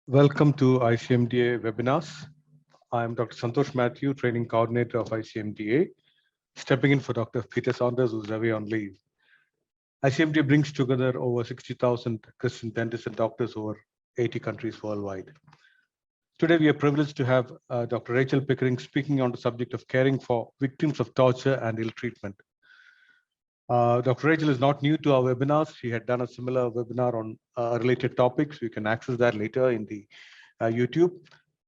Welcome to ICMDA webinars. I'm Dr. Santosh Matthew, Training Coordinator of ICMDA, stepping in for Dr. Peter Saunders, who's away on leave. ICMDA brings together over 60,000 Christian dentists and doctors over 80 countries worldwide. Today, we are privileged to have Dr. Rachael Pickering speaking on the subject of caring for victims of torture and ill treatment. Dr. Rachael is not new to our webinars. She had done a similar webinar on related topics. You can access that later in the YouTube.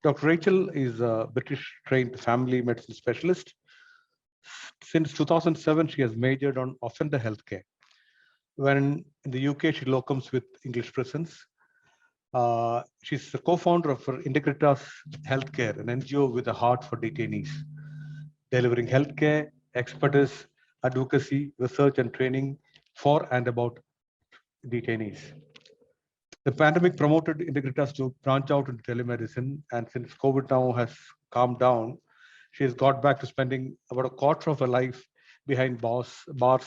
Dr. Rachael is a British-trained family medicine specialist. Since 2007, she has majored on offender healthcare. When in the UK, she locums with English prisons. She's the co-founder of Integritas Healthcare, an NGO with a heart for detainees, delivering healthcare, expertise, advocacy, research, and training for and about detainees. The pandemic promoted Integritas to branch out into telemedicine, and since COVID now has calmed down, she has got back to spending about a quarter of her life behind bars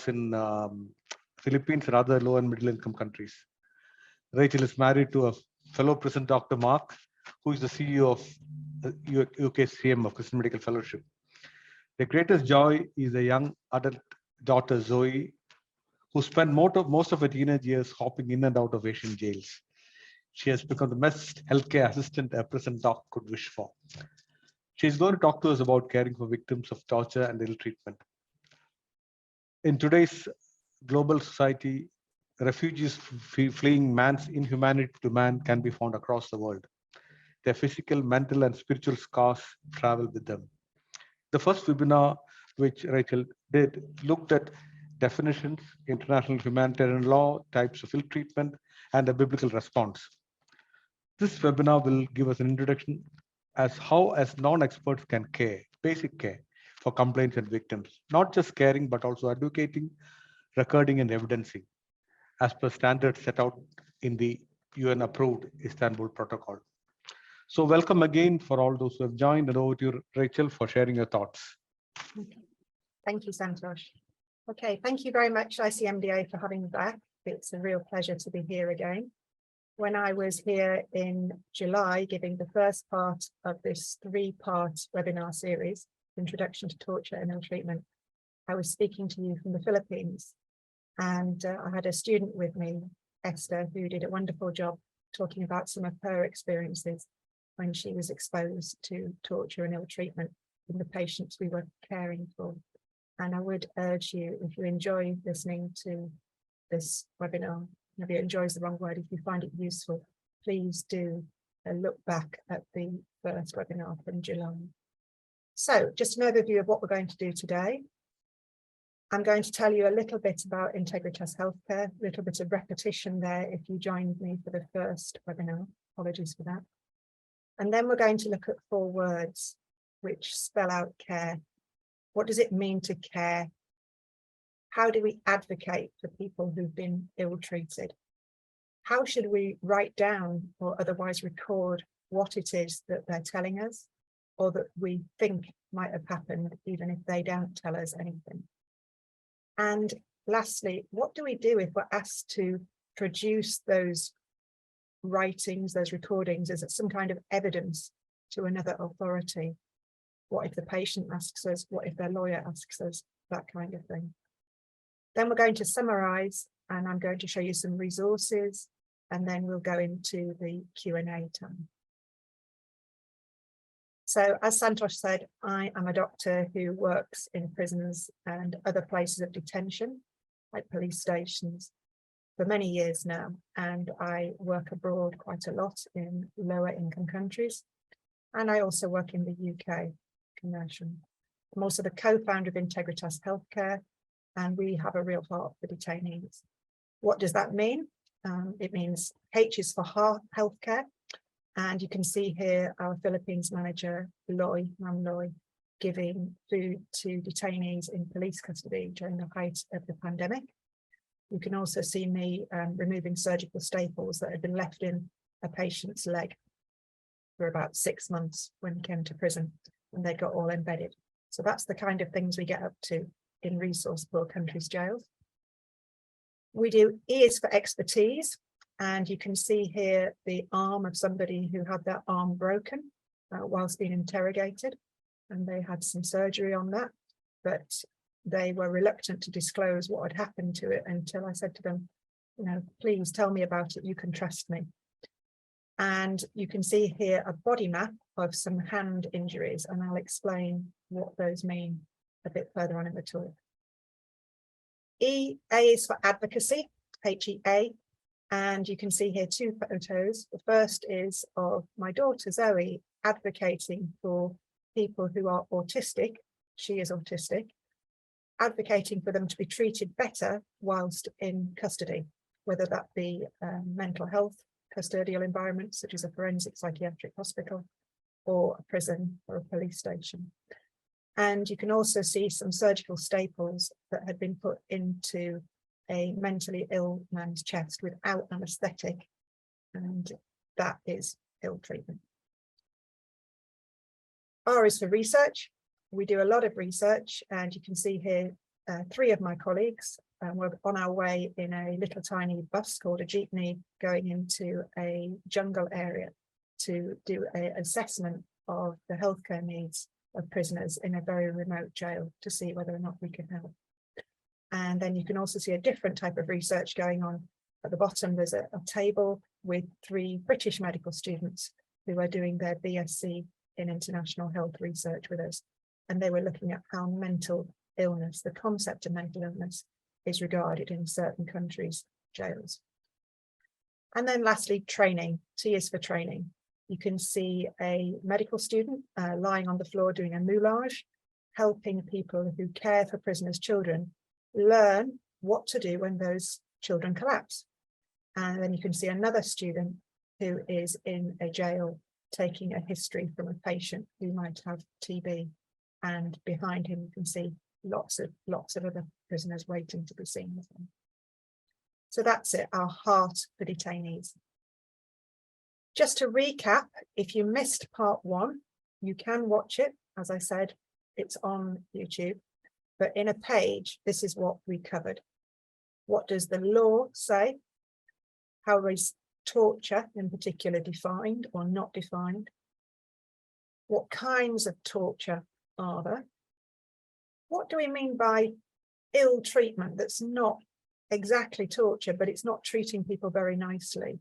in Philippines and other low and middle income countries. Rachel is married to a fellow prison Dr. Mark, who is the CEO of UKCM of Christian Medical Fellowship. The greatest joy is a young adult daughter, Zoe, who spent most of her teenage years hopping in and out of Asian jails. She has become the best healthcare assistant a prison doc could wish for. She's going to talk to us about caring for victims of torture and ill treatment. In today's global society, refugees fleeing man's inhumanity to man can be found across the world. Their physical, mental, and spiritual scars travel with them. The first webinar, which Rachel did, looked at definitions, international humanitarian law, types of ill treatment, and a biblical response. This webinar will give us an introduction as how as non-experts can care, basic care for complaints and victims, not just caring, but also advocating, recording, and evidencing as per standards set out in the UN-approved Istanbul Protocol. So welcome again for all those who have joined, and over to you, Rachel, for sharing your thoughts. Okay. Thank you, Santosh. Okay, thank you very much, ICMDA, for having me back. It's a real pleasure to be here again. When I was here in July, giving the first part of this three-part webinar series, Introduction to Torture and Ill Treatment, I was speaking to you from the Philippines. And I had a student with me, Esther, who did a wonderful job talking about some of her experiences when she was exposed to torture and ill treatment in the patients we were caring for. And I would urge you, if you enjoy listening to this webinar, maybe enjoy is the wrong word, if you find it useful, please do look back at the first webinar from July. So just an overview of what we're going to do today. I'm going to tell you a little bit about Integritas Healthcare, a little bit of repetition there if you joined me for the first webinar. Apologies for that. And then we're going to look at 4 words which spell out care. What does it mean to care? How do we advocate for people who've been ill-treated? How should we write down or otherwise record what it is that they're telling us or that we think might have happened, even if they don't tell us anything? And lastly, what do we do if we're asked to produce those writings, those recordings, as some kind of evidence to another authority? What if the patient asks us? What if their lawyer asks us? That kind of thing. Then we're going to summarize, and I'm going to show you some resources, and then we'll go into the Q&A time. So as Santosh said, I am a doctor who works in prisons and other places of detention, like police stations, for many years now, and I work abroad quite a lot in lower income countries, and I also work in the UK commercial. I'm also the co-founder of Integritas Healthcare, and we have a real heart for detainees. What does that mean? It means H is for healthcare, and you can see here our Philippines manager, Ma'am Loy, giving food to detainees in police custody during the height of the pandemic. You can also see me removing surgical staples that had been left in a patient's leg for about 6 months when he came to prison, and they got all embedded. So that's the kind of things we get up to in resource poor countries' jails. We do E is for expertise. And you can see here the arm of somebody who had their arm broken whilst being interrogated, and they had some surgery on that, but they were reluctant to disclose what had happened to it until I said to them, you know, please tell me about it, you can trust me. And you can see here a body map of some hand injuries, and I'll explain what those mean a bit further on in the talk. A is for advocacy, HEA, and you can see here two photos. The first is of my daughter Zoe advocating for people who are autistic. She is autistic, advocating for them to be treated better whilst in custody, whether that be mental health custodial environments such as a forensic psychiatric hospital or a prison or a police station. And you can also see some surgical staples that had been put into a mentally ill man's chest without anaesthetic, and that is ill treatment. R is for research. We do a lot of research, and you can see here three of my colleagues. We're on our way in a little tiny bus called a jeepney going into a jungle area to do an assessment of the healthcare needs of prisoners in a very remote jail to see whether or not we can help. And then you can also see a different type of research going on. At the bottom, there's a table with three British medical students who are doing their BSc in international health research with us. And they were looking at how mental illness, the concept of mental illness, is regarded in certain countries' jails. And then lastly, training. T is for training. You can see a medical student lying on the floor doing a moulage, helping people who care for prisoners' children learn what to do when those children collapse. And then you can see another student who is in a jail taking a history from a patient who might have TB. And behind him, you can see lots of other prisoners waiting to be seen with them. So that's it, our heart for detainees. Just to recap, if you missed part one, you can watch it. As I said, it's on YouTube, but in a page, this is what we covered. What does the law say? How is torture in particular defined or not defined? What kinds of torture are there? What do we mean by ill treatment that's not exactly torture, but it's not treating people very nicely?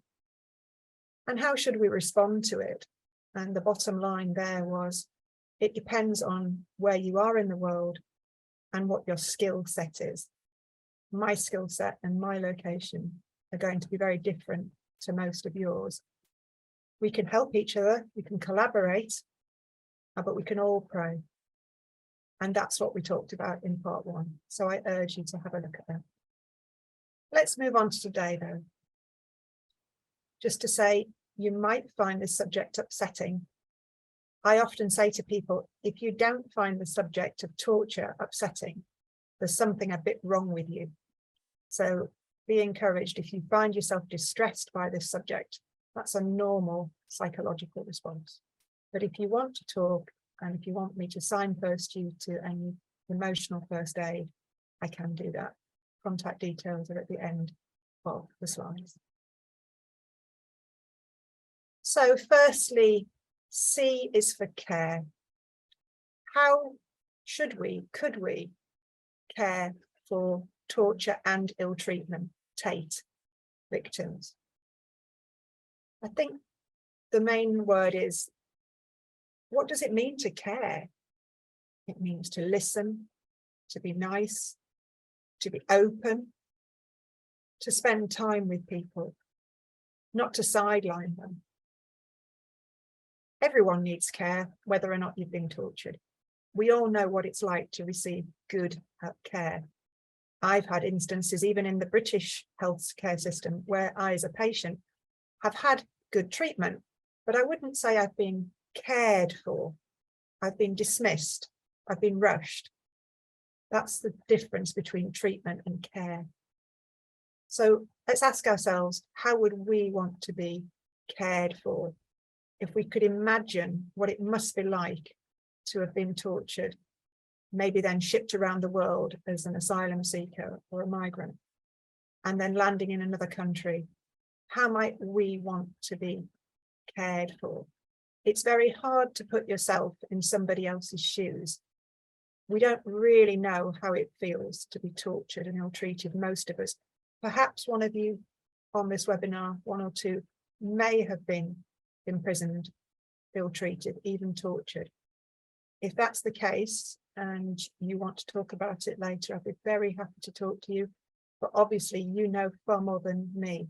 And how should we respond to it? And the bottom line there was, it depends on where you are in the world and what your skill set is. My skill set and my location are going to be very different to most of yours. We can help each other, we can collaborate, but we can all pray. And that's what we talked about in part one. So I urge you to have a look at that. Let's move on to today though. Just to say, you might find this subject upsetting. I often say to people, if you don't find the subject of torture upsetting, there's something a bit wrong with you. So be encouraged if you find yourself distressed by this subject. That's a normal psychological response. But if you want to talk, and if you want me to signpost you to any emotional first aid, I can do that. Contact details are at the end of the slides. So firstly, C is for care. How should we, could we care for torture and ill treatment, TATE victims? I think the main word is, what does it mean to care? It means to listen, to be nice, to be open, to spend time with people, not to sideline them. Everyone needs care, whether or not you've been tortured. We all know what it's like to receive good care. I've had instances, even in the British healthcare system, where I, as a patient, have had good treatment, but I wouldn't say I've been cared for. I've been dismissed. I've been rushed. That's the difference between treatment and care. So let's ask ourselves, how would we want to be cared for? If we could imagine what it must be like to have been tortured, maybe then shipped around the world as an asylum seeker or a migrant, and then landing in another country how might we want to be cared for? It's very hard to put yourself in somebody else's shoes. We don't really know how it feels to be tortured and ill-treated, most of us. Perhaps one of you on this webinar, one or two, may have been imprisoned, ill-treated, even tortured. If that's the case and you want to talk about it later, I'd be very happy to talk to you. But obviously you know far more than me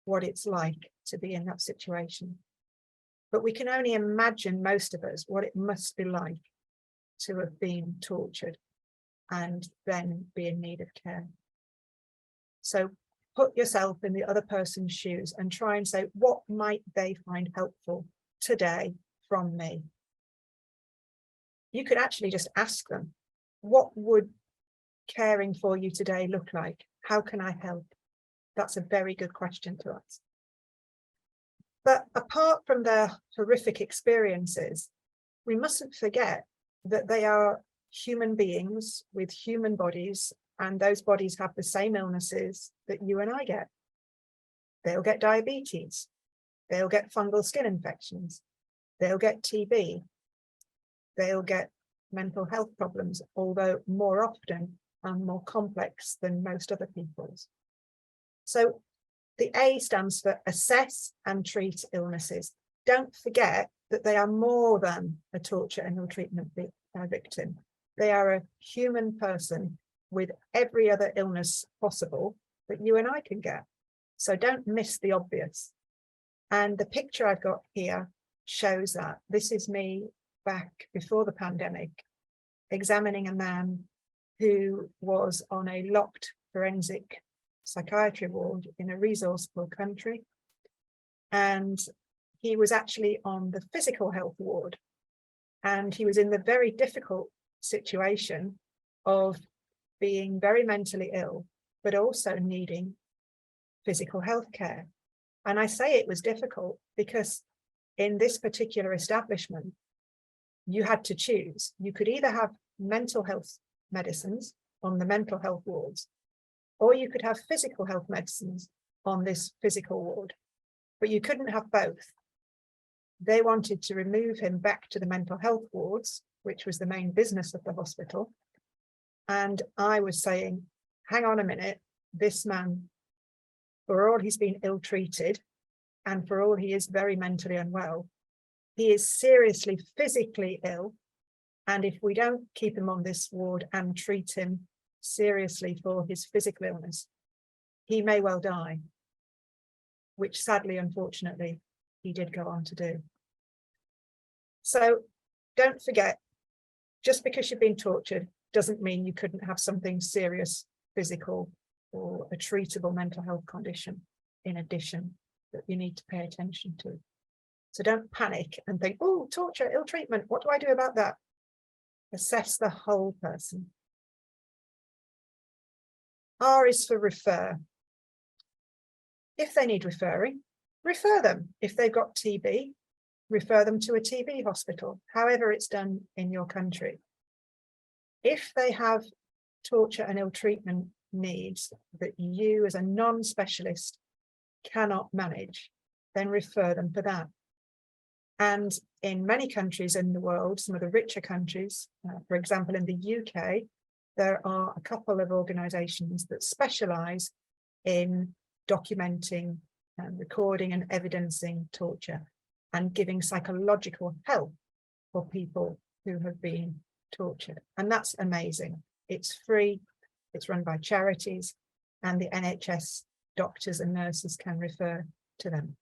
what it's like to be in that situation. But we can only imagine, most of us, what it must be like to have been tortured and then be in need of care. So put yourself in the other person's shoes and try and say, what might they find helpful today from me? You could actually just ask them, what would caring for you today look like? How can I help? That's a very good question to ask. But apart from their horrific experiences, we mustn't forget that they are human beings with human bodies, and those bodies have the same illnesses that you and I get. They'll get diabetes, they'll get fungal skin infections, they'll get TB, they'll get mental health problems, although more often and more complex than most other people's. So the A stands for assess and treat illnesses. Don't forget that they are more than a torture and ill-treatment victim. They are a human person with every other illness possible that you and I can get. So don't miss the obvious. And the picture I've got here shows that. This is me back before the pandemic, examining a man who was on a locked forensic psychiatry ward in a resource poor country. And he was actually on the physical health ward. And he was in the very difficult situation of being very mentally ill, but also needing physical health care. And I say it was difficult because in this particular establishment, you had to choose. You could either have mental health medicines on the mental health wards, or you could have physical health medicines on this physical ward, but you couldn't have both. They wanted to remove him back to the mental health wards, which was the main business of the hospital. And I was saying, hang on a minute, this man, for all he's been ill-treated, and for all he is very mentally unwell, he is seriously physically ill. And if we don't keep him on this ward and treat him seriously for his physical illness, he may well die, which sadly, unfortunately, he did go on to do. So don't forget, just because you've been tortured doesn't mean you couldn't have something serious, physical, or a treatable mental health condition in addition that you need to pay attention to. So don't panic and think, oh, torture, ill treatment, what do I do about that? Assess the whole person. R is for refer. If they need referring, refer them. If they've got TB, refer them to a TB hospital, however it's done in your country. If they have torture and ill treatment needs that you as a non-specialist cannot manage, then refer them for that. And in many countries in the world, some of the richer countries, for example, in the UK, there are a couple of organisations that specialise in documenting and recording and evidencing torture and giving psychological help for people who have been tortured. And that's amazing. It's free, it's run by charities, and the NHS doctors and nurses can refer to them.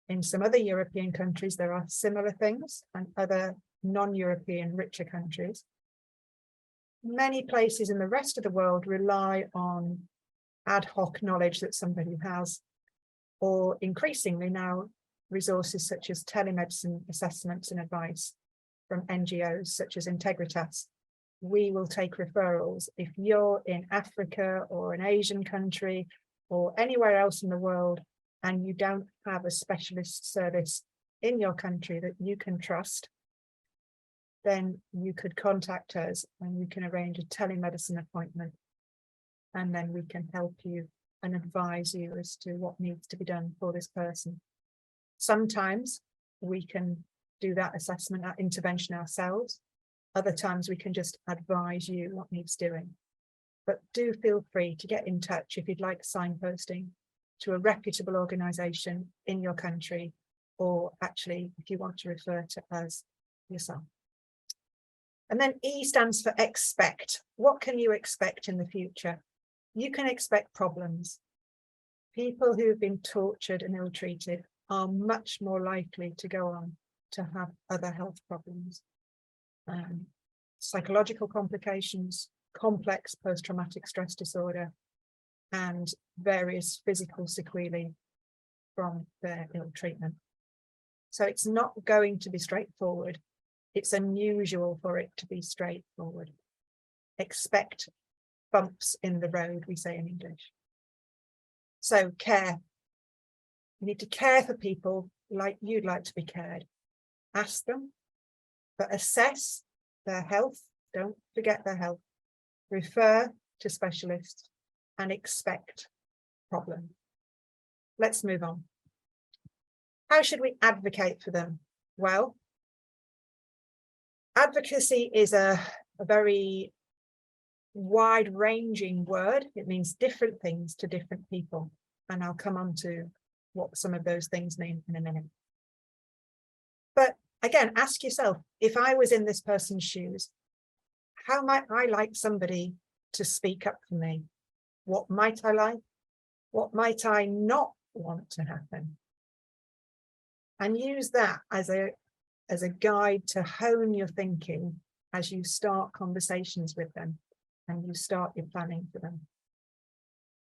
In some other European countries, there are similar things, and other non-European richer countries. Many places in the rest of the world rely on ad hoc knowledge that somebody has, or increasingly now resources such as telemedicine assessments and advice from NGOs such as Integritas. We will take referrals. If you're in Africa or an Asian country or anywhere else in the world and you don't have a specialist service in your country that you can trust, then you could contact us and we can arrange a telemedicine appointment, and then we can help you and advise you as to what needs to be done for this person. Sometimes we can do that assessment, that intervention ourselves. Other times we can just advise you what needs doing. But do feel free to get in touch if you'd like signposting to a reputable organisation in your country, or actually if you want to refer to us yourself. And then E stands for expect. What can you expect in the future? You can expect problems. People who have been tortured and ill-treated are much more likely to go on to have other health problems, psychological complications, complex post-traumatic stress disorder, and various physical sequelae from their ill treatment. So it's not going to be straightforward. It's unusual for it to be straightforward. Expect bumps in the road, we say in English. So care. You need to care for people like you'd like to be cared. Ask them, but assess their health. Don't forget their health. Refer to specialists and expect problem. Let's move on. How should we advocate for them? Well, advocacy is a very wide-ranging word. It means different things to different people. And I'll come on to what some of those things mean in a minute. But again, ask yourself, if I was in this person's shoes, how might I like somebody to speak up for me? What might I like? What might I not want to happen? And use that as a guide to hone your thinking as you start conversations with them and you start your planning for them.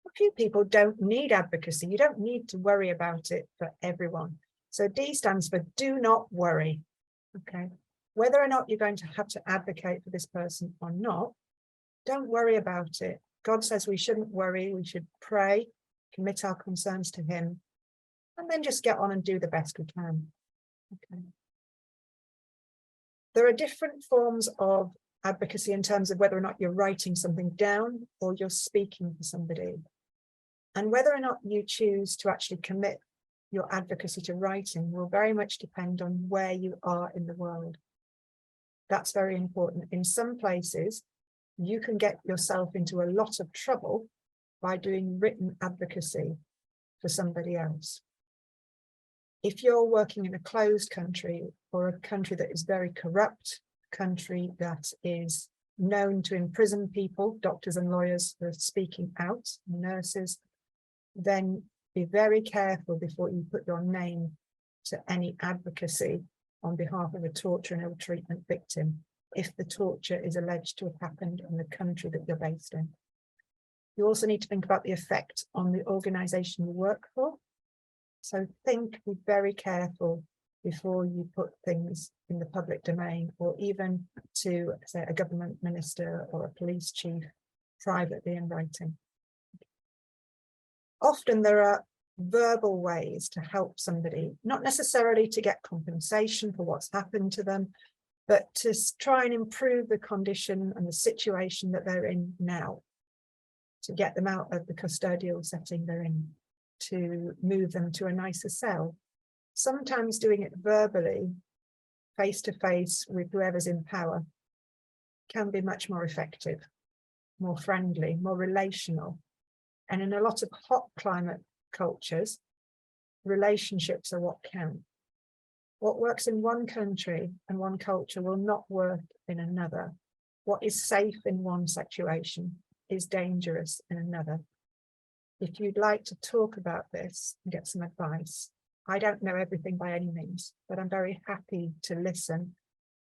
A few people don't need advocacy. You don't need to worry about it for everyone. So D stands for do not worry. Okay. Whether or not you're going to have to advocate for this person or not, don't worry about it. God says we shouldn't worry. We should pray, commit our concerns to him, and then just get on and do the best we can. Okay. There are different forms of advocacy in terms of whether or not you're writing something down or you're speaking for somebody. And whether or not you choose to actually commit your advocacy to writing will very much depend on where you are in the world. That's very important. In some places, you can get yourself into a lot of trouble by doing written advocacy for somebody else. If you're working in a closed country or a country that is very corrupt, country that is known to imprison people, doctors and lawyers for speaking out, nurses, then be very careful before you put your name to any advocacy on behalf of a torture and ill-treatment victim if the torture is alleged to have happened in the country that you're based in. You also need to think about the effect on the organisation you work for. So be very careful before you put things in the public domain, or even to, say, a government minister or a police chief privately in writing. Often there are verbal ways to help somebody, not necessarily to get compensation for what's happened to them, but to try and improve the condition and the situation that they're in now, to get them out of the custodial setting they're in, to move them to a nicer cell. Sometimes doing it verbally, face to face with whoever's in power, can be much more effective, more friendly, more relational. And in a lot of hot climate cultures, relationships are what count. What works in one country and one culture will not work in another. What is safe in one situation is dangerous in another. If you'd like to talk about this and get some advice, I don't know everything by any means, but I'm very happy to listen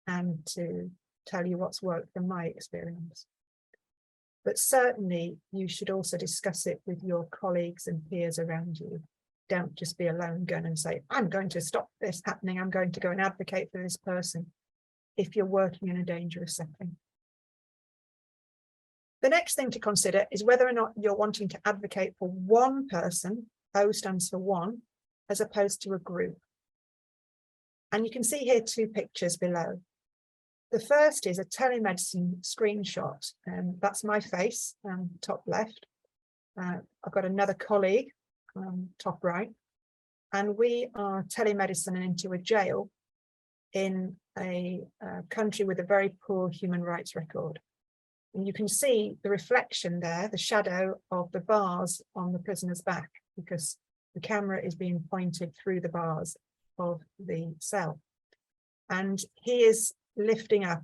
and to tell you what's worked from my experience. But certainly you should also discuss it with your colleagues and peers around you. Don't just be a lone gun and say, I'm going to stop this happening. I'm going to go and advocate for this person if you're working in a dangerous setting. The next thing to consider is whether or not you're wanting to advocate for one person, O stands for one, as opposed to a group. And you can see here two pictures below. The first is a telemedicine screenshot, and that's my face, top left. I've got another colleague, top right, and we are telemedicine into a jail in a country with a very poor human rights record. And you can see the reflection there, the shadow of the bars on the prisoner's back, because the camera is being pointed through the bars of the cell. And he is lifting up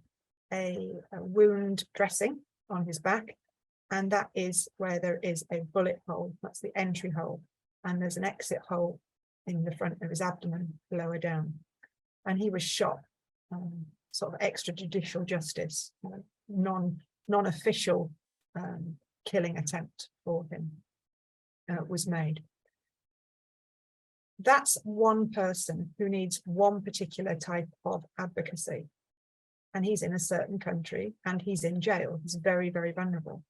a wound dressing on his back, and that is where there is a bullet hole. That's the entry hole, and there's an exit hole in the front of his abdomen lower down. And he was shot, sort of extrajudicial justice, non-official killing attempt for him was made. That's one person who needs one particular type of advocacy. And he's in a certain country and he's in jail. He's very, very vulnerable.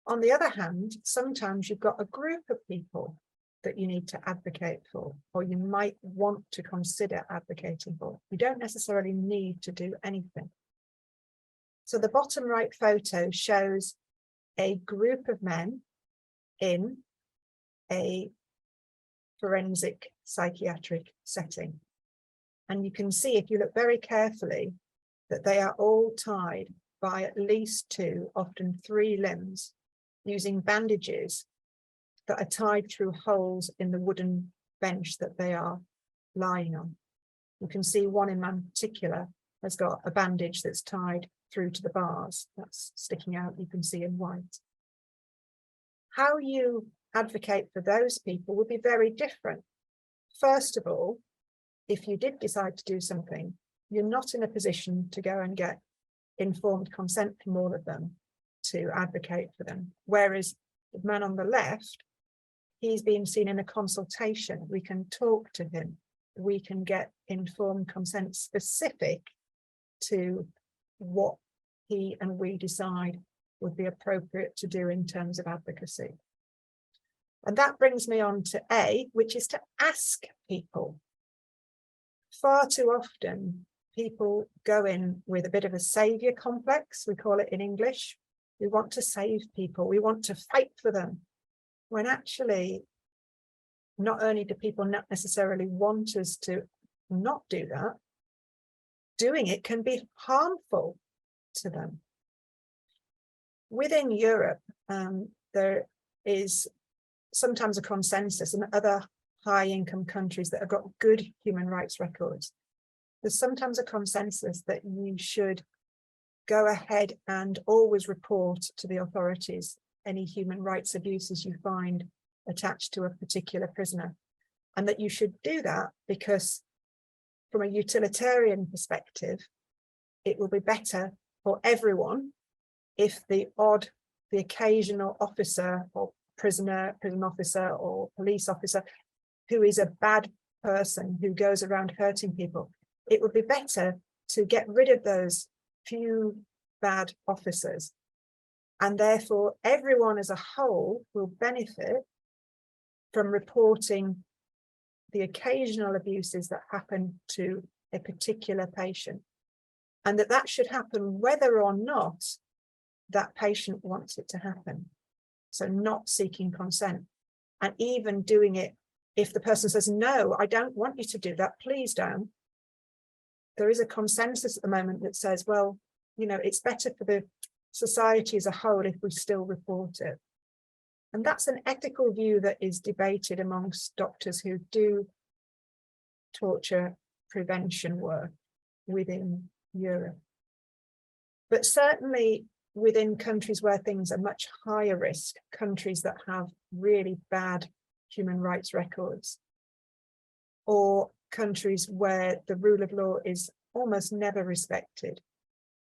On the other hand, sometimes you've got a group of people that you need to advocate for, or you might want to consider advocating for. You don't necessarily need to do anything. So the bottom right photo shows a group of men in a forensic psychiatric setting. And you can see, if you look very carefully, that they are all tied by at least 2, often 3 limbs, using bandages that are tied through holes in the wooden bench that they are lying on. You can see one in particular has got a bandage that's tied through to the bars. That's sticking out, you can see in white. How you advocate for those people would be very different. First of all, if you did decide to do something, you're not in a position to go and get informed consent from all of them to advocate for them. Whereas the man on the left, he's being seen in a consultation. We can talk to him. We can get informed consent specific to what he and we decide would be appropriate to do in terms of advocacy. And that brings me on to A, which is to ask people. Far too often, people go in with a bit of a savior complex, we call it in English. We want to save people, we want to fight for them. When actually, not only do people not necessarily want us to not do that, doing it can be harmful to them. Within Europe, there is sometimes a consensus in other high-income countries that have got good human rights records. There's sometimes a consensus that you should go ahead and always report to the authorities any human rights abuses you find attached to a particular prisoner, and that you should do that because from a utilitarian perspective, it will be better for everyone if the occasional officer or prison officer or police officer who is a bad person who goes around hurting people, it would be better to get rid of those few bad officers. And therefore, everyone as a whole will benefit from reporting the occasional abuses that happen to a particular patient. And that should happen whether or not that patient wants it to happen. So not seeking consent, and even doing it if the person says, no, I don't want you to do that, please don't. There is a consensus at the moment that says, well, you know, it's better for the society as a whole if we still report it. And that's an ethical view that is debated amongst doctors who do torture prevention work within Europe. But certainly within countries where things are much higher risk, countries that have really bad human rights records, or countries where the rule of law is almost never respected,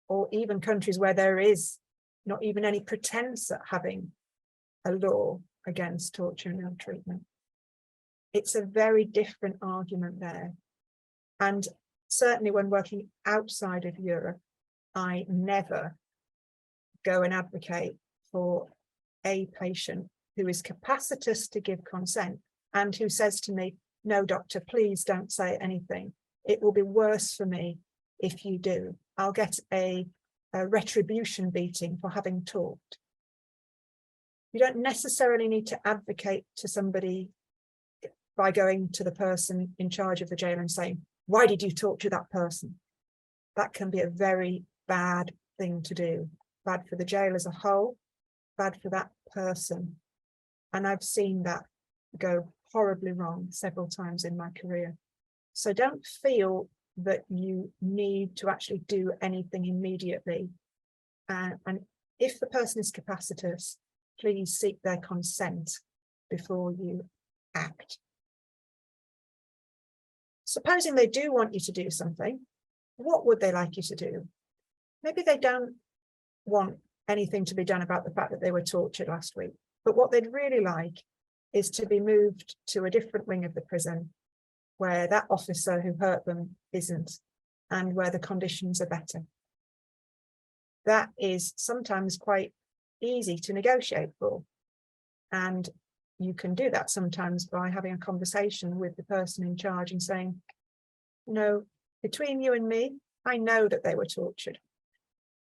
or even countries where there is not even any pretense at having a law against torture and ill-treatment. It's a very different argument there. And certainly when working outside of Europe, I never go and advocate for a patient who is capacitous to give consent and who says to me, no, doctor, please don't say anything. It will be worse for me if you do. I'll get a retribution beating for having talked. You don't necessarily need to advocate to somebody by going to the person in charge of the jail and saying, why did you talk to that person? That can be a very bad thing to do. Bad for the jail as a whole, bad for that person. And I've seen that go horribly wrong several times in my career. So don't feel that you need to actually do anything immediately. And if the person is capacitous, please seek their consent before you act. Supposing they do want you to do something, what would they like you to do? Maybe they don't want anything to be done about the fact that they were tortured last week, but what they'd really like is to be moved to a different wing of the prison where that officer who hurt them isn't, and where the conditions are better. That is sometimes quite easy to negotiate for. And you can do that sometimes by having a conversation with the person in charge and saying, no, between you and me, I know that they were tortured.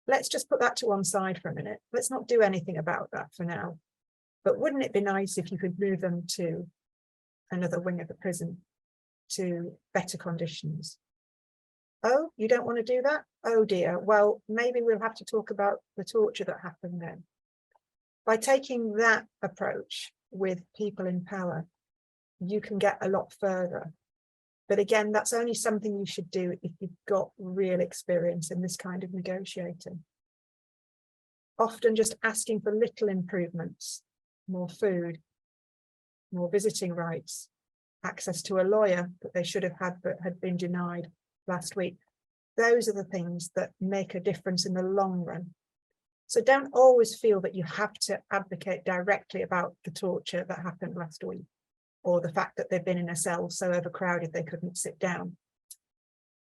Let's just put that to one side for a minute. Let's not do anything about that for now. But wouldn't it be nice if you could move them to another wing of the prison, to better conditions? Oh, you don't want to do that? Oh dear, well, maybe we'll have to talk about the torture that happened then. By taking that approach with people in power, you can get a lot further. But again, that's only something you should do if you've got real experience in this kind of negotiating. Often just asking for little improvements, more food, more visiting rights, access to a lawyer that they should have had but had been denied last week. Those are the things that make a difference in the long run. So don't always feel that you have to advocate directly about the torture that happened last week, or the fact that they've been in a cell so overcrowded they couldn't sit down.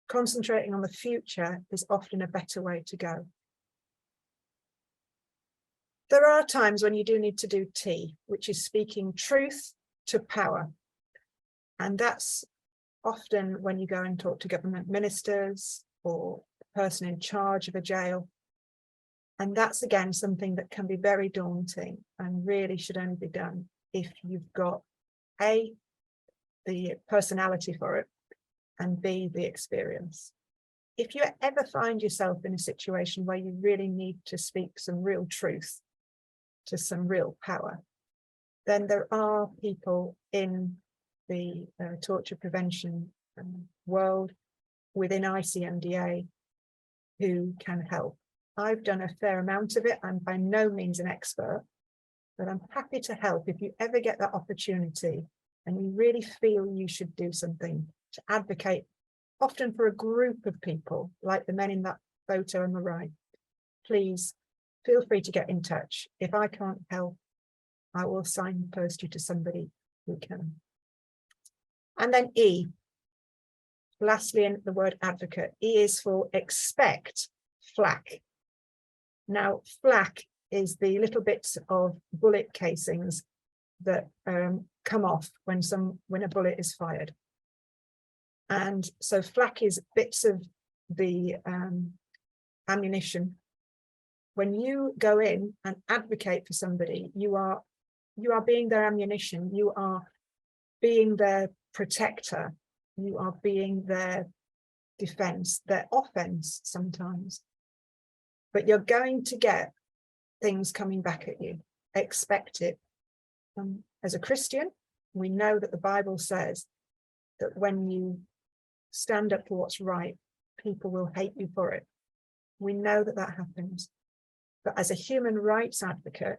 Concentrating on the future is often a better way to go. There are times when you do need to do T, which is speaking truth to power. And that's often when you go and talk to government ministers or the person in charge of a jail. And that's, again, something that can be very daunting and really should only be done if you've got A, the personality for it, and B, the experience. If you ever find yourself in a situation where you really need to speak some real truth to some real power, then there are people in the torture prevention world within ICMDA who can help. I've done a fair amount of it. I'm by no means an expert, but I'm happy to help if you ever get that opportunity and you really feel you should do something to advocate, often for a group of people, like the men in that photo on the right. Please feel free to get in touch. If I can't help, I will signpost you to somebody who can. And then E, lastly, in the word advocate, E is for expect flak. Now, flak is the little bits of bullet casings that come off when a bullet is fired. And so flak is bits of the ammunition. When you go in and advocate for somebody, you are being their ammunition, you are being their protector, you are being their defense, their offense sometimes. But you're going to get things coming back at you. Expect it. As a Christian, we know that the Bible says that when you stand up for what's right, people will hate you for it. We know that that happens. But as a human rights advocate,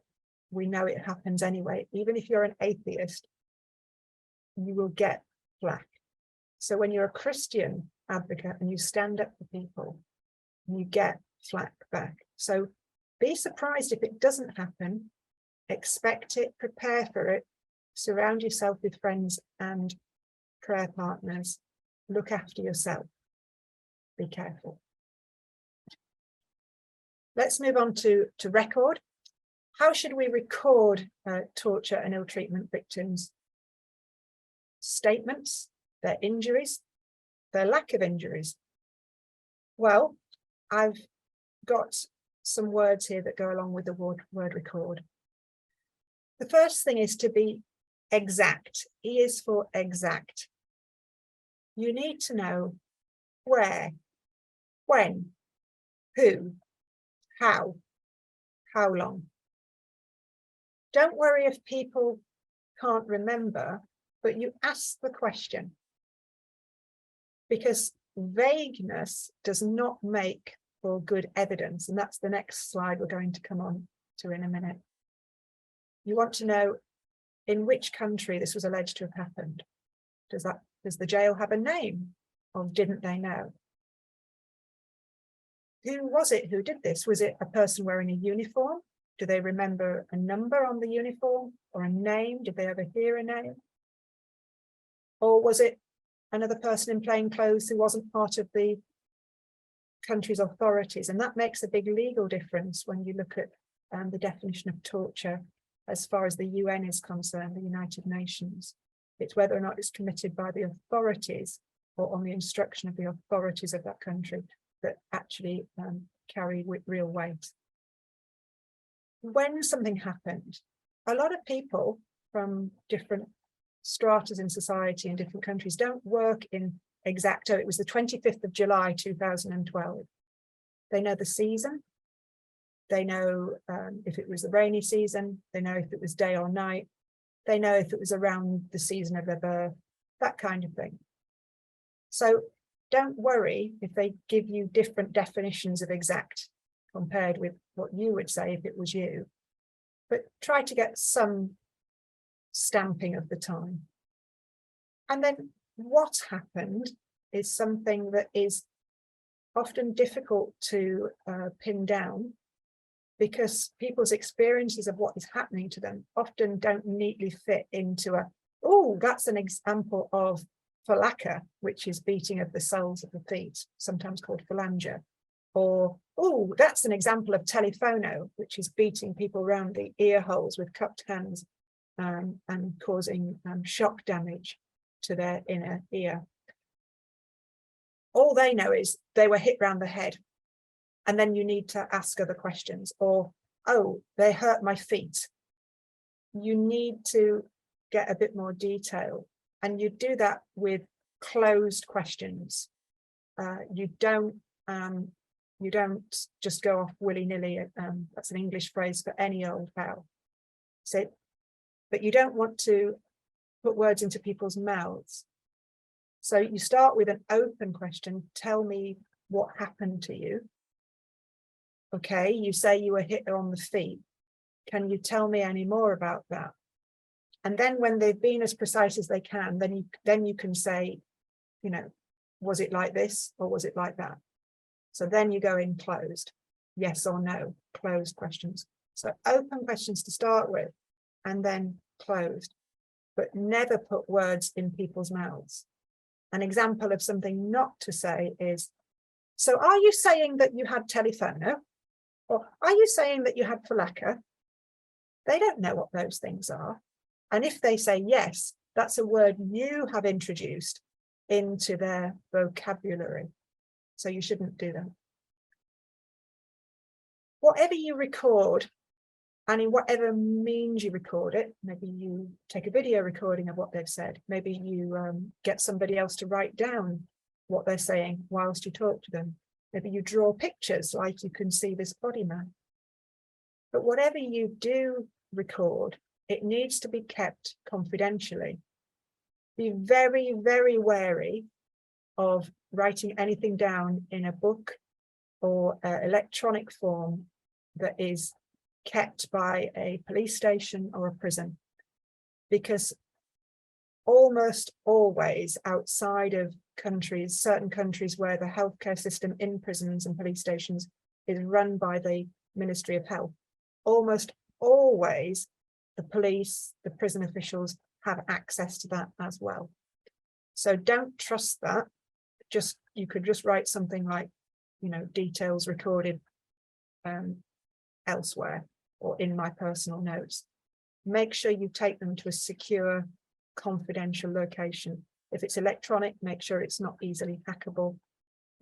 we know it happens anyway. Even if you're an atheist, you will get flack. So when you're a Christian advocate and you stand up for people, you get flack back. So be surprised if it doesn't happen. Expect it, prepare for it, surround yourself with friends and prayer partners. Look after yourself. Be careful. Let's move on to record. How should we record torture and ill treatment victims? Statements, their injuries, their lack of injuries. Well, I've got some words here that go along with the word record. The first thing is to be exact. E is for exact. You need to know where, when, who, how long. Don't worry if people can't remember, but you ask the question, because vagueness does not make for good evidence. And that's the next slide we're going to come on to in a minute. You want to know in which country this was alleged to have happened. Does the jail have a name, or didn't they know? Who was it who did this? Was it a person wearing a uniform? Do they remember a number on the uniform or a name? Did they ever hear a name? Or was it another person in plain clothes who wasn't part of the country's authorities? And that makes a big legal difference when you look at the definition of torture as far as the UN is concerned, the United Nations. It's whether or not it's committed by the authorities or on the instruction of the authorities of that country that actually carry real weight. When something happened, a lot of people from different stratas in society in different countries don't work in exacto. It was the 25th of July 2012. They know the season. They know if it was the rainy season. They know if it was day or night. They know if it was around the season of their birth, that kind of thing. So don't worry if they give you different definitions of exact compared with what you would say if it was you, but try to get some stamping of the time. And then what happened is something that is often difficult to pin down, because people's experiences of what is happening to them often don't neatly fit into oh, that's an example of phalaka, which is beating of the soles of the feet, sometimes called phalangia. Or, oh, that's an example of telephono, which is beating people around the ear holes with cupped hands and causing shock damage to their inner ear. All they know is they were hit round the head. And then you need to ask other questions. Or, oh, they hurt my feet. You need to get a bit more detail. And you do that with closed questions. You don't just go off willy-nilly. That's an English phrase for any old how. So, but you don't want to put words into people's mouths. So you start with an open question. Tell me what happened to you. Okay, you say you were hit on the feet. Can you tell me any more about that? And then when they've been as precise as they can, then you can say, you know, was it like this or was it like that? So then you go in closed, yes or no, closed questions. So open questions to start with, and then closed, but never put words in people's mouths. An example of something not to say is, so are you saying that you had telephono? Or are you saying that you had phalaka? They don't know what those things are. And if they say yes, that's a word you have introduced into their vocabulary. So you shouldn't do that. Whatever you record, and in whatever means you record it, maybe you take a video recording of what they've said. Maybe you get somebody else to write down what they're saying whilst you talk to them. Maybe you draw pictures like you can see this body map. But whatever you do record, it needs to be kept confidentially. Be very, very wary of writing anything down in a book or electronic form that is kept by a police station or a prison, because almost always outside of countries, certain countries where the healthcare system in prisons and police stations is run by the Ministry of Health, almost always the police, the prison officials have access to that as well. So don't trust that. You could just write something like, you know, details recorded elsewhere or in my personal notes. Make sure you take them to a secure, confidential location. If it's electronic, make sure it's not easily hackable.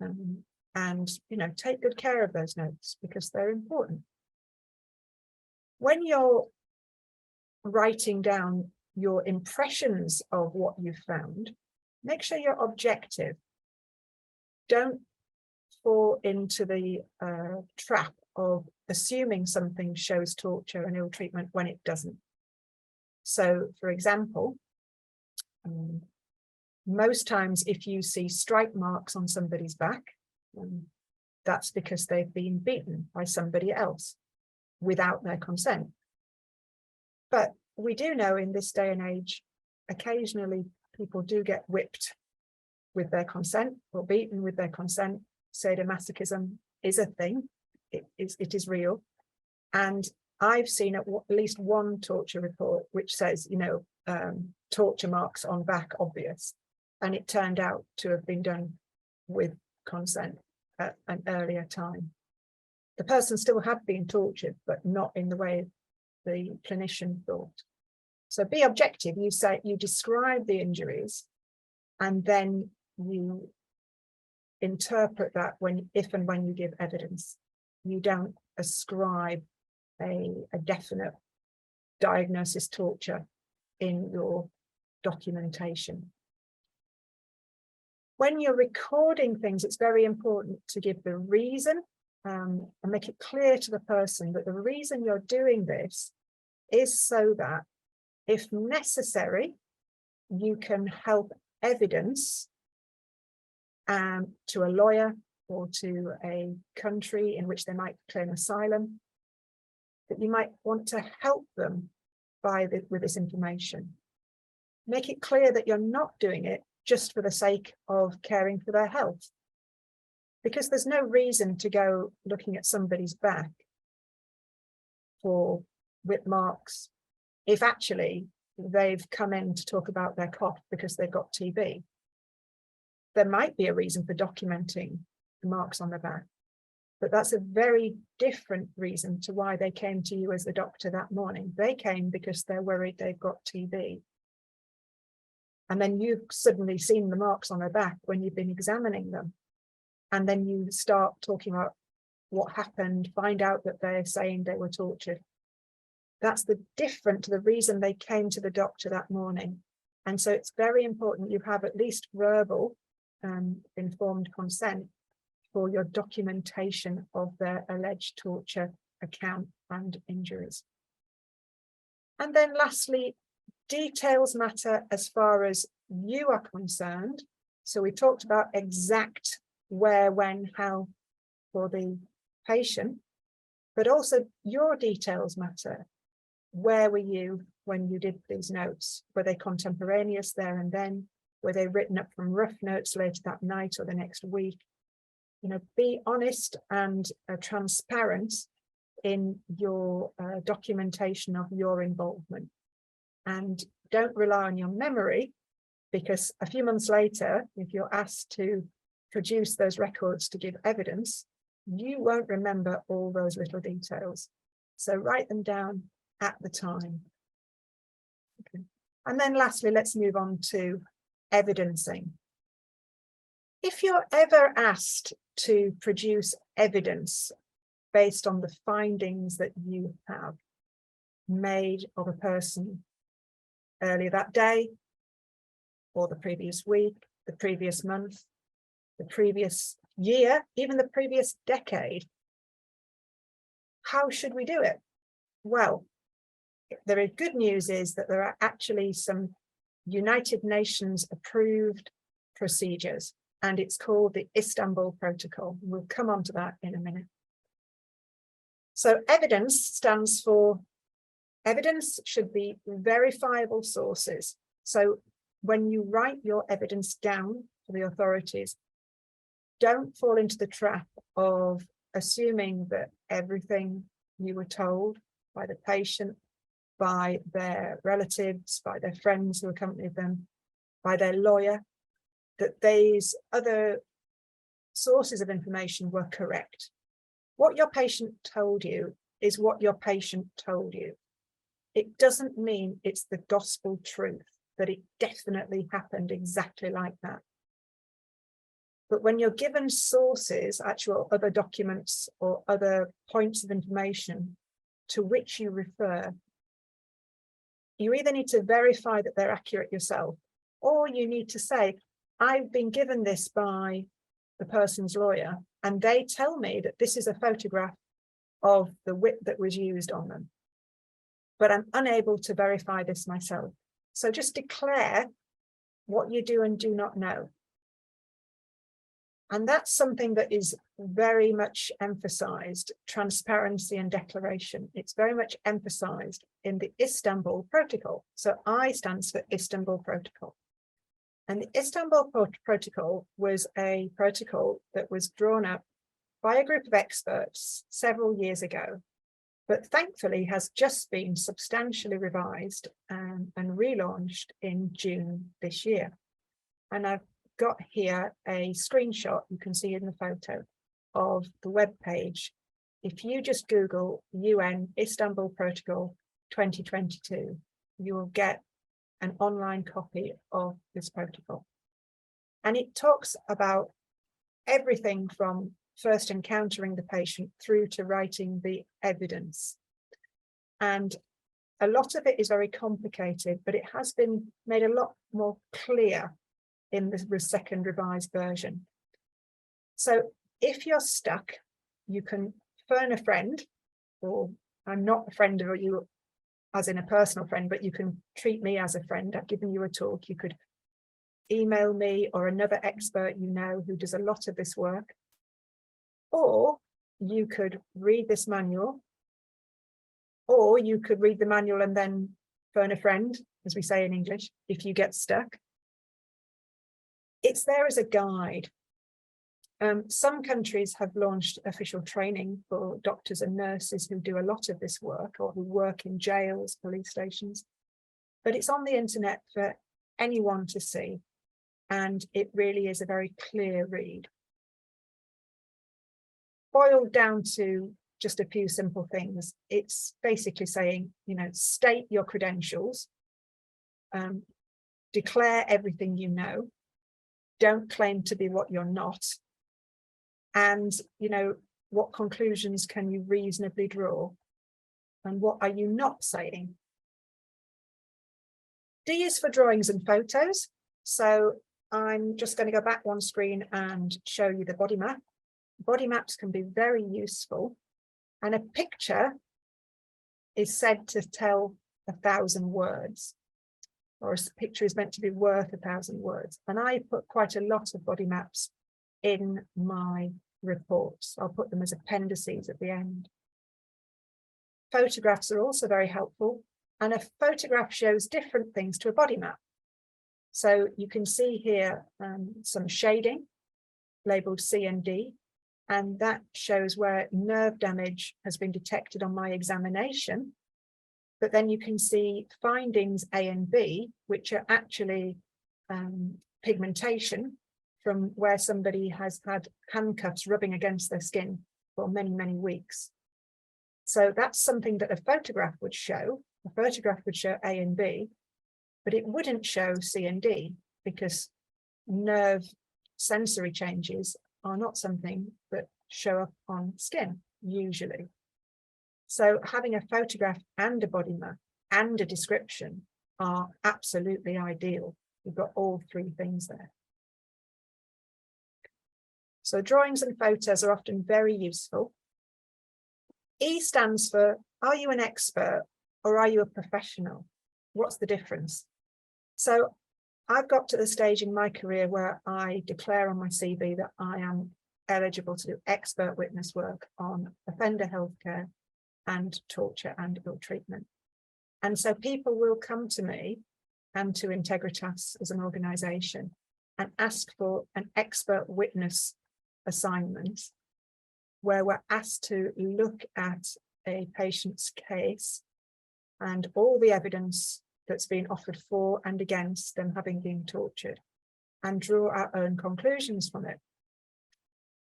And, you know, take good care of those notes because they're important. When you're writing down your impressions of what you found, make sure you're objective. Don't fall into the trap of assuming something shows torture and ill treatment when it doesn't. So, for example, most times if you see strike marks on somebody's back, that's because they've been beaten by somebody else without their consent. But we do know in this day and age, occasionally people do get whipped with their consent or beaten with their consent. Sadomasochism is a thing. It is real. And I've seen at least one torture report which says, you know, torture marks on back obvious. And it turned out to have been done with consent at an earlier time. The person still had been tortured, but not in the way the clinician thought. So be objective. You describe the injuries, and then you interpret that if and when you give evidence. You don't ascribe a definite diagnosis torture in your documentation. When you're recording things, it's very important to give the reason and make it clear to the person that the reason you're doing this is so that, if necessary, you can help evidence to a lawyer or to a country in which they might claim asylum, that you might want to help them with this information. Make it clear that you're not doing it just for the sake of caring for their health, because there's no reason to go looking at somebody's back for whip marks if actually they've come in to talk about their cough because they've got TB. There might be a reason for documenting the marks on their back, but that's a very different reason to why they came to you as the doctor that morning. They came because they're worried they've got TB. And then you've suddenly seen the marks on their back when you've been examining them. And then you start talking about what happened, find out that they're saying they were tortured. That's different to the reason they came to the doctor that morning. And so it's very important you have at least verbal informed consent for your documentation of their alleged torture account and injuries. And then lastly, details matter as far as you are concerned. So we talked about exact where, when, how for the patient, but also your details matter. Where were you when you did these notes? Were they contemporaneous there and then? Were they written up from rough notes later that night or the next week? You know, be honest and transparent in your documentation of your involvement. And don't rely on your memory, because a few months later, if you're asked to produce those records to give evidence, you won't remember all those little details. So write them down at the time. Okay. And then lastly, let's move on to evidencing. If you're ever asked to produce evidence based on the findings that you have made of a person earlier that day, or the previous week, the previous month, the previous year, even the previous decade, how should we do it? Well, the good news is that there are actually some United Nations approved procedures, and it's called the Istanbul Protocol. We'll come on to that in a minute. So evidence stands for evidence should be verifiable sources. So when you write your evidence down for the authorities, don't fall into the trap of assuming that everything you were told by the patient, by their relatives, by their friends who accompanied them, by their lawyer, that these other sources of information were correct. What your patient told you is what your patient told you. It doesn't mean it's the gospel truth, that it definitely happened exactly like that. But when you're given sources, actual other documents or other points of information to which you refer, You either need to verify that they're accurate yourself, or you need to say, I've been given this by the person's lawyer, and they tell me that this is a photograph of the whip that was used on them, but I'm unable to verify this myself. So just declare what you do and do not know. And that's something that is very much emphasized, transparency and declaration. It's very much emphasized in the Istanbul Protocol. So I stands for Istanbul Protocol. And the Istanbul Protocol was a protocol that was drawn up by a group of experts several years ago, but thankfully has just been substantially revised and relaunched in June this year. And I've got here a screenshot you can see in the photo of the web page. If you just Google UN Istanbul Protocol 2022, you will get an online copy of this protocol. And it talks about everything from first encountering the patient through to writing the evidence. And a lot of it is very complicated, but it has been made a lot more clear in the second revised version. So if you're stuck, you can phone a friend, or I'm not a friend of you as in a personal friend, but you can treat me as a friend. I've given you a talk. You could email me or another expert you know who does a lot of this work. Or you could read this manual, or you could read the manual and then phone a friend, as we say in English, if you get stuck. It's there as a guide. Some countries have launched official training for doctors and nurses who do a lot of this work, or who work in jails, police stations, but it's on the internet for anyone to see. And it really is a very clear read. Boiled down to just a few simple things. It's basically saying, state your credentials, declare everything you know, don't claim to be what you're not, and what conclusions can you reasonably draw, and what are you not saying. D is for drawings and photos. So I'm just going to go back one screen and show you the body map. Body maps can be very useful, and a picture is said to tell 1,000 words, or a picture is meant to be worth 1,000 words. And I put quite a lot of body maps in my reports. I'll put them as appendices at the end. Photographs are also very helpful, and a photograph shows different things to a body map. So you can see here some shading labeled C and D, and that shows where nerve damage has been detected on my examination. But then you can see findings A and B, which are actually pigmentation from where somebody has had handcuffs rubbing against their skin for many, many weeks. So that's something that a photograph would show. A photograph would show A and B, but it wouldn't show C and D, because nerve sensory changes are not something that show up on skin usually. So having a photograph and a body map and a description are absolutely ideal. We've got all three things there. So drawings and photos are often very useful. E stands for, are you an expert or are you a professional? What's the difference? So I've got to the stage in my career where I declare on my CV that I am eligible to do expert witness work on offender healthcare and torture and ill treatment. And so people will come to me and to Integritas as an organisation and ask for an expert witness assignment, where we're asked to look at a patient's case and all the evidence that's been offered for and against them having been tortured, and draw our own conclusions from it.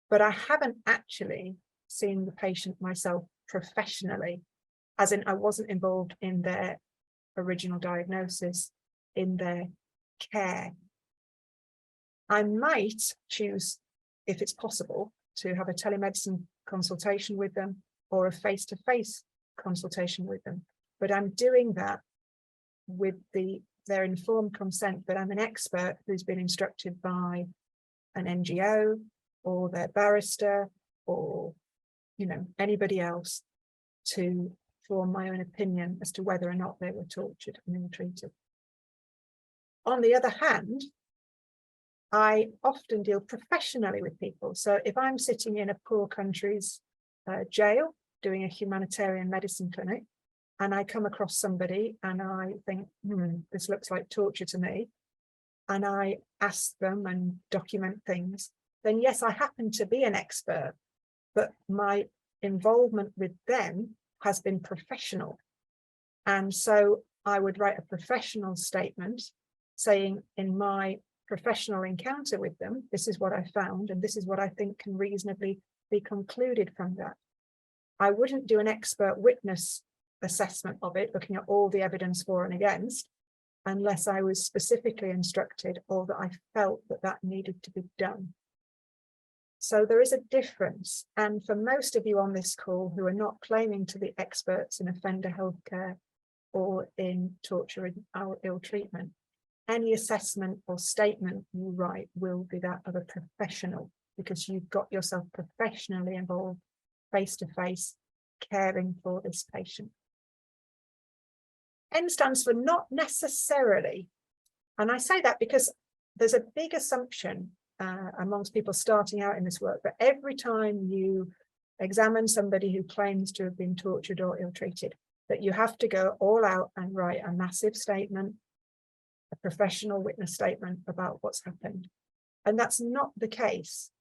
But I haven't actually seen the patient myself professionally, as in I wasn't involved in their original diagnosis, in their care. I might choose, if it's possible, to have a telemedicine consultation with them or a face-to-face consultation with them. But I'm doing that with their informed consent that I'm an expert who's been instructed by an NGO or their barrister or, you know, anybody else to form my own opinion as to whether or not they were tortured and ill-treated. On the other hand, I often deal professionally with people. So if I'm sitting in a poor country's jail doing a humanitarian medicine clinic, and I come across somebody and I think, this looks like torture to me, and I ask them and document things, then yes, I happen to be an expert, but my involvement with them has been professional. And so I would write a professional statement saying, in my professional encounter with them, this is what I found, and this is what I think can reasonably be concluded from that. I wouldn't do an expert witness assessment of it, looking at all the evidence for and against, unless I was specifically instructed or that I felt that that needed to be done. So there is a difference. And for most of you on this call who are not claiming to be experts in offender healthcare or in torture and ill treatment, any assessment or statement you write will be that of a professional, because you've got yourself professionally involved, face-to-face, caring for this patient. N stands for not necessarily. And I say that because there's a big assumption amongst people starting out in this work that every time you examine somebody who claims to have been tortured or ill-treated, that you have to go all out and write a massive statement, a professional witness statement about what's happened. And that's not the case.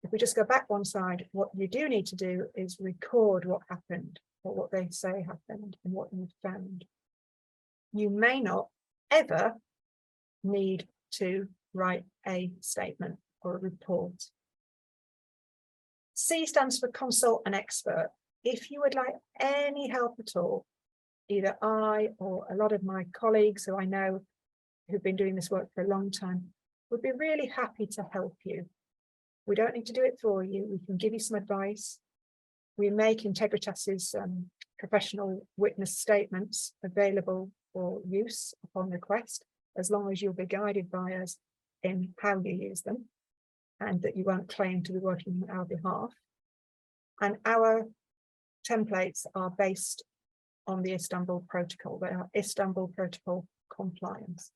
If we just go back one side, what you do need to do is record what happened or what they say happened and what you found. You may not ever need to write a statement or a report. C stands for consult an expert. If you would like any help at all, either I or a lot of my colleagues who I know who've been doing this work for a long time would be really happy to help you. We don't need to do it for you. We can give you some advice. We make Integritas's professional witness statements available for use upon request, as long as you'll be guided by us in how you use them and that you won't claim to be working on our behalf. And our templates are based on the Istanbul Protocol. They are Istanbul Protocol compliance.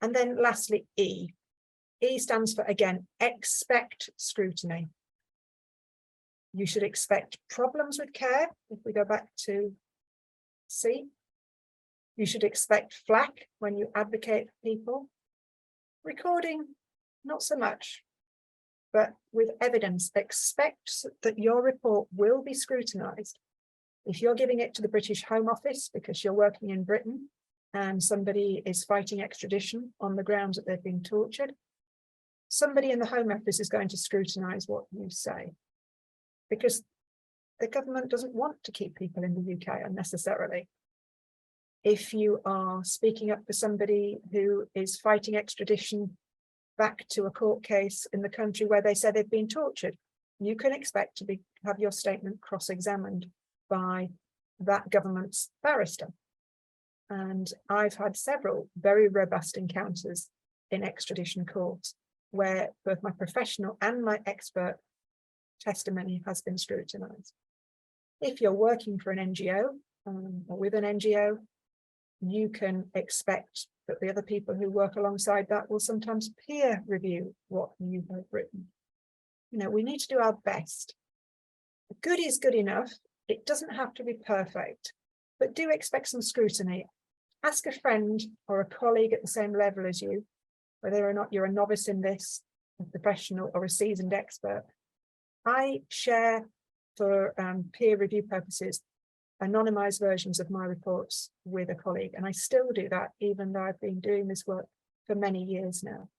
And then lastly, E. E stands for, again, expect scrutiny. You should expect problems with care, if we go back to C. You should expect flack when you advocate for people. Recording, not so much, but with evidence, expect that your report will be scrutinised. If you're giving it to the British Home Office because you're working in Britain and somebody is fighting extradition on the grounds that they've been tortured, somebody in the Home Office is going to scrutinise what you say, because the government doesn't want to keep people in the UK unnecessarily. If you are speaking up for somebody who is fighting extradition back to a court case in the country where they say they've been tortured, you can expect to have your statement cross-examined by that government's barrister. And I've had several very robust encounters in extradition courts where both my professional and my expert testimony has been scrutinised. If you're working for an NGO or with an NGO, you can expect that the other people who work alongside that will sometimes peer review what you have written. You know, we need to do our best. Good is good enough. It doesn't have to be perfect, but do expect some scrutiny. Ask a friend or a colleague at the same level as you, whether or not you're a novice in this, a professional or a seasoned expert. I share, for peer review purposes, anonymized versions of my reports with a colleague, and I still do that even though I've been doing this work for many years now.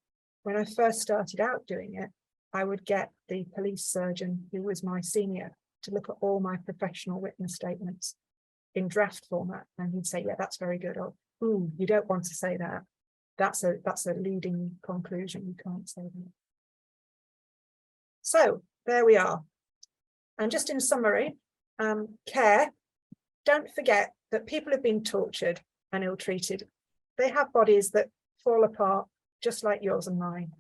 When I first started out doing it, I would get the police surgeon, who was my senior, to look at all my professional witness statements in draft format, and he'd say, yeah, that's very good, or ooh, you don't want to say that. That's a leading conclusion, you can't say that. So there we are. And just in summary, care, don't forget that people have been tortured and ill-treated, they have bodies that fall apart just like yours and mine.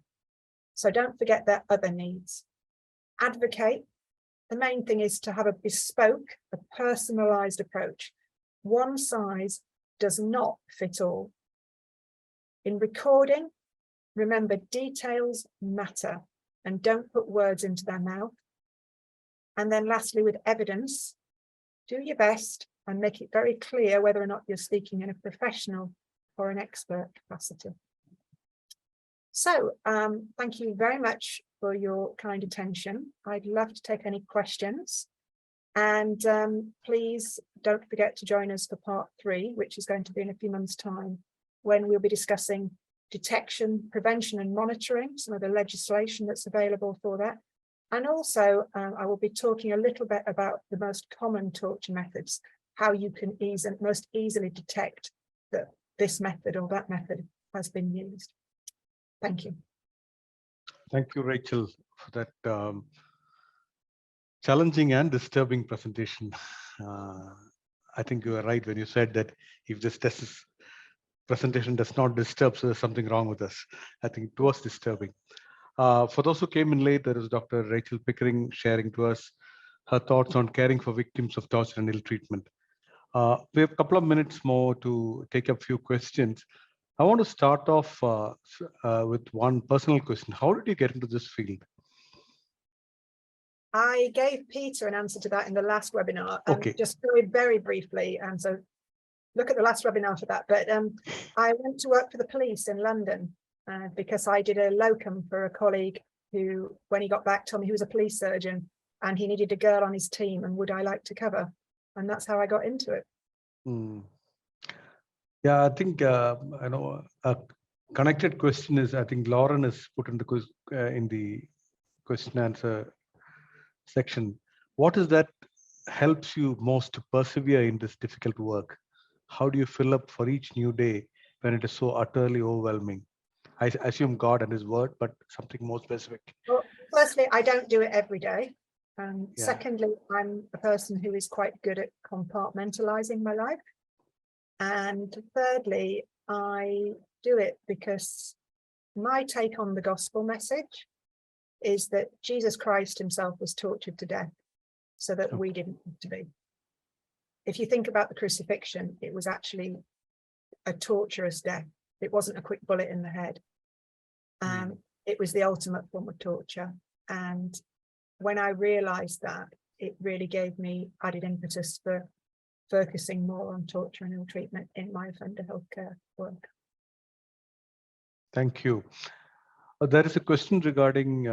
So don't forget their other needs. Advocate. The main thing is to have a bespoke, a personalized approach. One size does not fit all. In recording, remember details matter and don't put words into their mouth. And then lastly, with evidence, do your best and make it very clear whether or not you're speaking in a professional or an expert capacity. So thank you very much for your kind attention. I'd love to take any questions. And please don't forget to join us for part 3, which is going to be in a few months' time, when we'll be discussing detection, prevention and monitoring, some of the legislation that's available for that. And also I will be talking a little bit about the most common torture methods, how you can most easily detect that this method or that method has been used. Thank you. Thank you, Rachel, for that challenging and disturbing presentation. I think you were right when you said that if this presentation does not disturb, so there's something wrong with us. I think it was disturbing. For those who came in late, there is Dr. Rachael Pickering sharing to us her thoughts on caring for victims of torture and ill treatment. We have a couple of minutes more to take a few questions. I want to start off with one personal question. How did you get into this field? I gave Peter an answer to that in the last webinar. Okay. Just very briefly, and so look at the last webinar for that. But I went to work for the police in London because I did a locum for a colleague who, when he got back, told me he was a police surgeon and he needed a girl on his team and would I like to cover? And that's how I got into it. Yeah, I think I know a connected question is, I think Lauren is put in the question answer section. What is that helps you most to persevere in this difficult work? How do you fill up for each new day when it is so utterly overwhelming? I assume God and his word, but something more specific. Well, firstly, I don't do it every day. Secondly, I'm a person who is quite good at compartmentalizing my life. And thirdly, I do it because my take on the gospel message is that Jesus Christ himself was tortured to death so that we didn't have to be. If you think about the crucifixion, it was actually a torturous death. It wasn't a quick bullet in the head. It was the ultimate form of torture. And when I realized that, it really gave me added impetus for focusing more on torture and ill treatment in my offender healthcare work. Thank you. There is a question regarding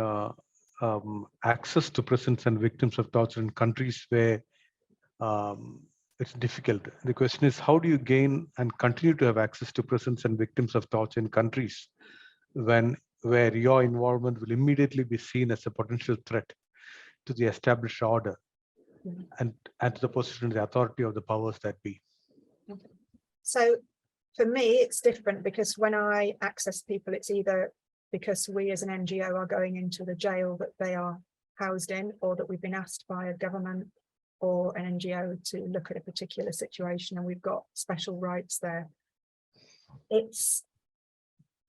access to prisons and victims of torture in countries where it's difficult. The question is, how do you gain and continue to have access to prisons and victims of torture in countries where your involvement will immediately be seen as a potential threat to the established order and to the position and the authority of the powers that be? So for me, it's different because when I access people, it's either because we as an NGO are going into the jail that they are housed in, or that we've been asked by a government or an NGO to look at a particular situation and we've got special rights there. It's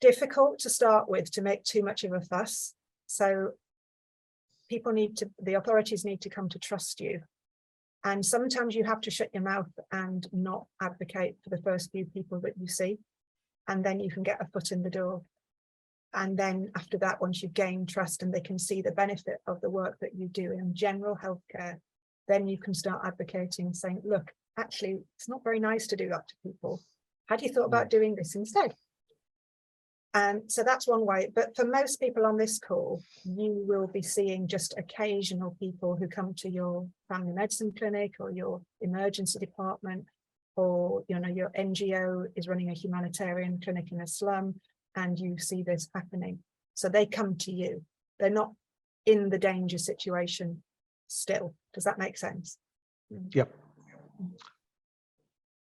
difficult to start with to make too much of a fuss. So the authorities need to come to trust you. And sometimes you have to shut your mouth and not advocate for the first few people that you see. And then you can get a foot in the door. And then after that, once you've gained trust and they can see the benefit of the work that you do in general healthcare, then you can start advocating and saying, look, actually, it's not very nice to do that to people. Had you thought about doing this instead? And so that's one way. But for most people on this call, you will be seeing just occasional people who come to your family medicine clinic or your emergency department, or your NGO is running a humanitarian clinic in a slum, and you see this happening. So they come to you. They're not in the danger situation still. Does that make sense? Yep.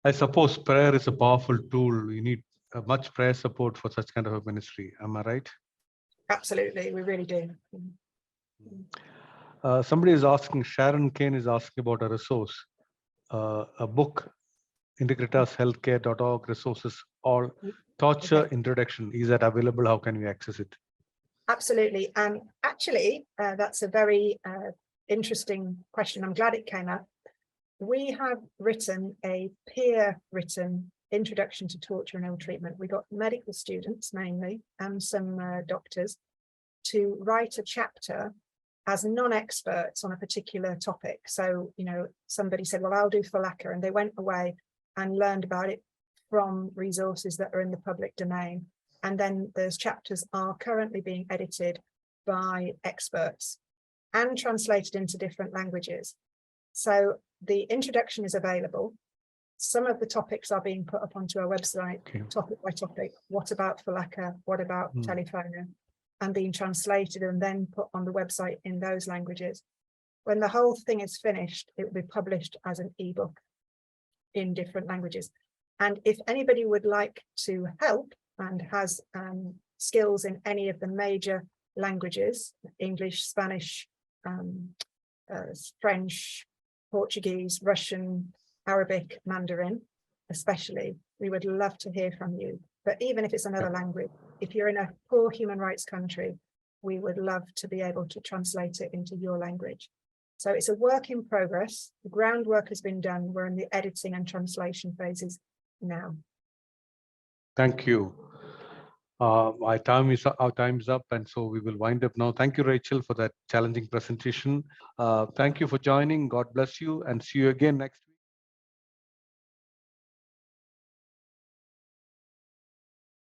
I suppose prayer is a powerful tool. You need much prayer support for such kind of a ministry. Am I right? Absolutely, we really do. Somebody is asking, Sharon Kane is asking about a resource, a book integritashealthcare.org resources or torture Okay. introduction. Is that available? How can we access it? Absolutely. Actually, that's a very interesting question. I'm glad it came up. We have written a peer-written introduction to torture and ill treatment. We got medical students mainly and some doctors to write a chapter as non-experts on a particular topic. So, you know, somebody said, well, I'll do falaka, and they went away and learned about it from resources that are in the public domain. And then those chapters are currently being edited by experts and translated into different languages. So the introduction is available. Some of the topics are being put up onto our website, topic by topic. What about falaka? What about telephonia? And being translated and then put on the website in those languages. When the whole thing is finished, it will be published as an ebook in different languages. And if anybody would like to help and has skills in any of the major languages, English, Spanish, French, Portuguese, Russian, Arabic, Mandarin, especially, we would love to hear from you. But even if it's another language, if you're in a poor human rights country, we would love to be able to translate it into your language. So it's a work in progress. The groundwork has been done. We're in the editing and translation phases now. Thank you. Our time is up, and so we will wind up now. Thank you, Rachel, for that challenging presentation. Thank you for joining. God bless you, and see you again next week.